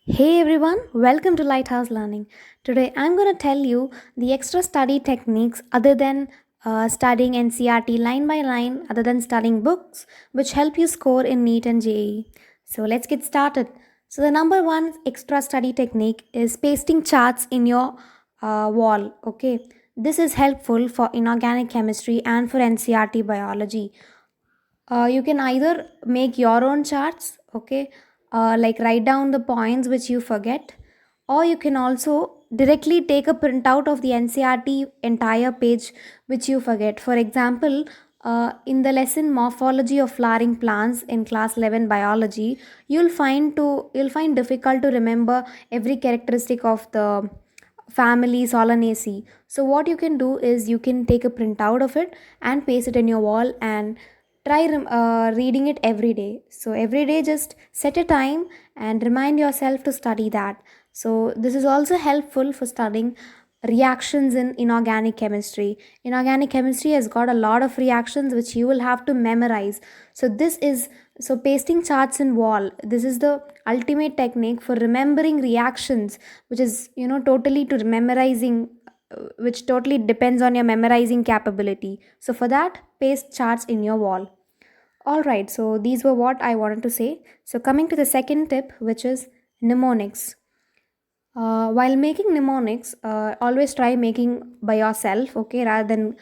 Hey everyone, welcome to Lighthouse Learning. Today I'm going to tell you the extra study techniques other than studying NCRT line by line, other than studying books, which help you score in NEET and JEE. So let's get started. So, the number one extra study technique is pasting charts in your wall. Okay, this is helpful for inorganic chemistry and for NCRT biology. You can either make your own charts, okay, like write down the points which you forget, or you can also directly take a printout of the NCRT entire page which you forget. For example, in the lesson morphology of flowering plants in class 11 biology, you'll find difficult to remember every characteristic of the family Solanaceae. So what you can do is you can take a printout of it and paste it in your wall and try reading it every day. So every day just set a time and remind yourself to study that. So this is also helpful for studying reactions in inorganic chemistry. Inorganic chemistry has got a lot of reactions which you will have to memorize. So pasting charts in wall, this is the ultimate technique for remembering reactions, which is totally to memorizing, which totally depends on your memorizing capability. So for that, paste charts in your wall. All right, so these were what I wanted to say. So coming to the second tip, which is mnemonics. While making mnemonics, always try making by yourself, okay, rather than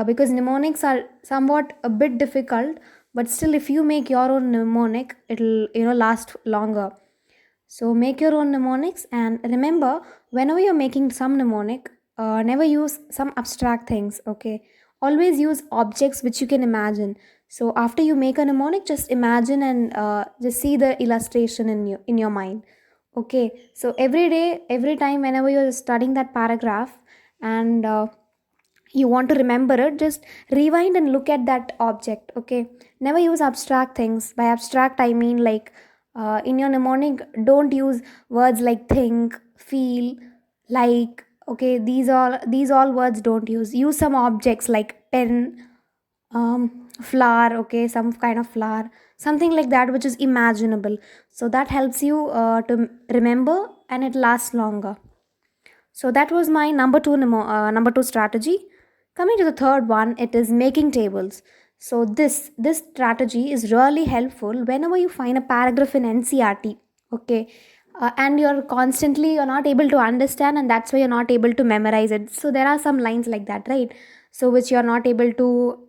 because mnemonics are somewhat a bit difficult, but still, if you make your own mnemonic, it'll last longer. So make your own mnemonics, and remember, whenever you're making some mnemonic, never use some abstract things, okay? Always use objects which you can imagine. So after you make a mnemonic, just imagine and just see the illustration in your mind. Okay, so every day, every time, whenever you're studying that paragraph and you want to remember it, just rewind and look at that object. Okay, never use abstract things. By abstract, I mean like in your mnemonic, don't use words like think, feel, like. Okay, these all words don't use. Use some objects like pen, flower, okay, some kind of flower, something like that which is imaginable, so that helps you to remember and it lasts longer. So that was my number two strategy. Coming to the third one, it is making tables. So this strategy is really helpful whenever you find a paragraph in NCRT, okay, and you're not able to understand, and that's why you're not able to memorize it. So there are some lines like that, right? So which you're not able to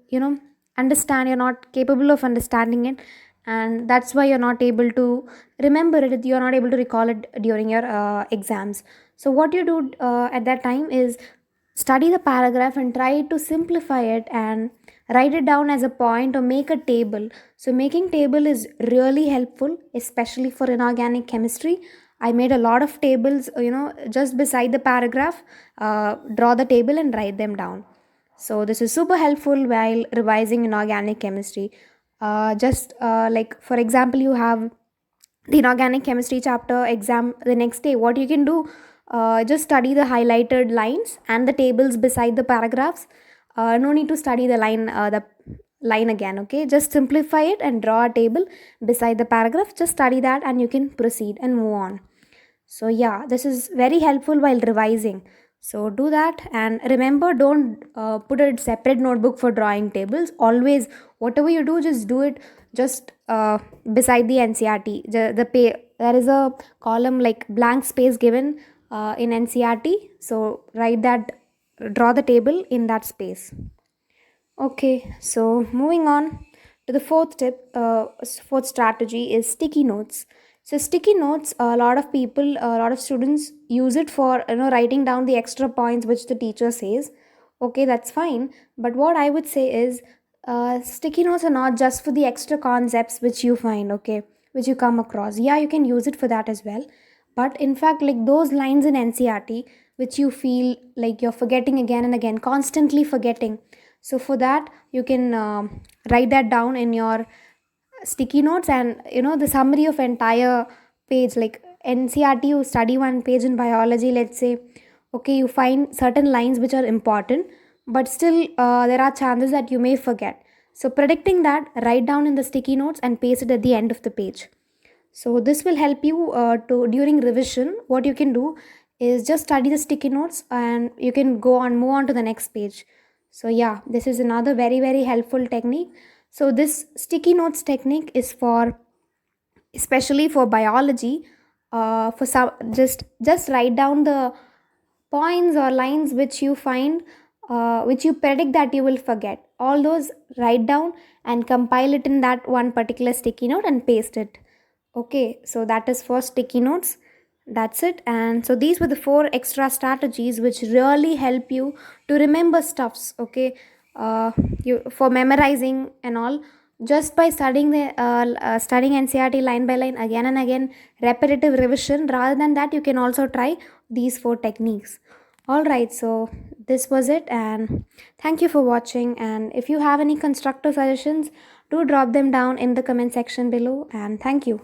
understand, you're not capable of understanding it, and that's why you're not able to remember it, you're not able to recall it during your exams. So what you do at that time is study the paragraph and try to simplify it and write it down as a point or make a table. So making table is really helpful, especially for inorganic chemistry. I made a lot of tables, just beside the paragraph, draw the table and write them down. So this is super helpful while revising inorganic chemistry. Just like for example, you have the inorganic chemistry chapter exam the next day. What you can do, just study the highlighted lines and the tables beside the paragraphs. No need to study the line again, okay, just simplify it and draw a table beside the paragraph. Just study that and you can proceed and move on. So yeah, this is very helpful while revising. So do that, and remember, don't put a separate notebook for drawing tables. Always, whatever you do, just do it just beside the NCRT. There is a column like blank space given in NCRT. So write that, draw the table in that space. Okay, so moving on to the fourth tip, fourth strategy is sticky notes. So sticky notes, a lot of people, a lot of students use it for writing down the extra points which the teacher says. Okay, that's fine. But what I would say is, sticky notes are not just for the extra concepts which you find. Okay, which you come across. Yeah, you can use it for that as well. But in fact, like those lines in NCRT which you feel like you're forgetting again and again, constantly forgetting, so for that, you can write that down in your sticky notes, and the summary of entire page, like NCRT, you study one page in biology, let's say. Okay, you find certain lines which are important, but still there are chances that you may forget. So predicting that, write down in the sticky notes and paste it at the end of the page. So this will help you to during revision. What you can do is just study the sticky notes and you can go on move on to the next page. So yeah, this is another very helpful technique. So this sticky notes technique is for especially for biology. For some, just write down the points or lines which you find, which you predict that you will forget. All those write down and compile it in that one particular sticky note and paste it. Okay, so that is for sticky notes. That's it. And so these were the four extra strategies which really help you to remember stuffs. Okay, you for memorizing and all, just by studying NCRT line by line again and again, repetitive revision. Rather than that, you can also try these four techniques. All right, so this was it, and thank you for watching. And if you have any constructive suggestions, do drop them down in the comment section below. And thank you.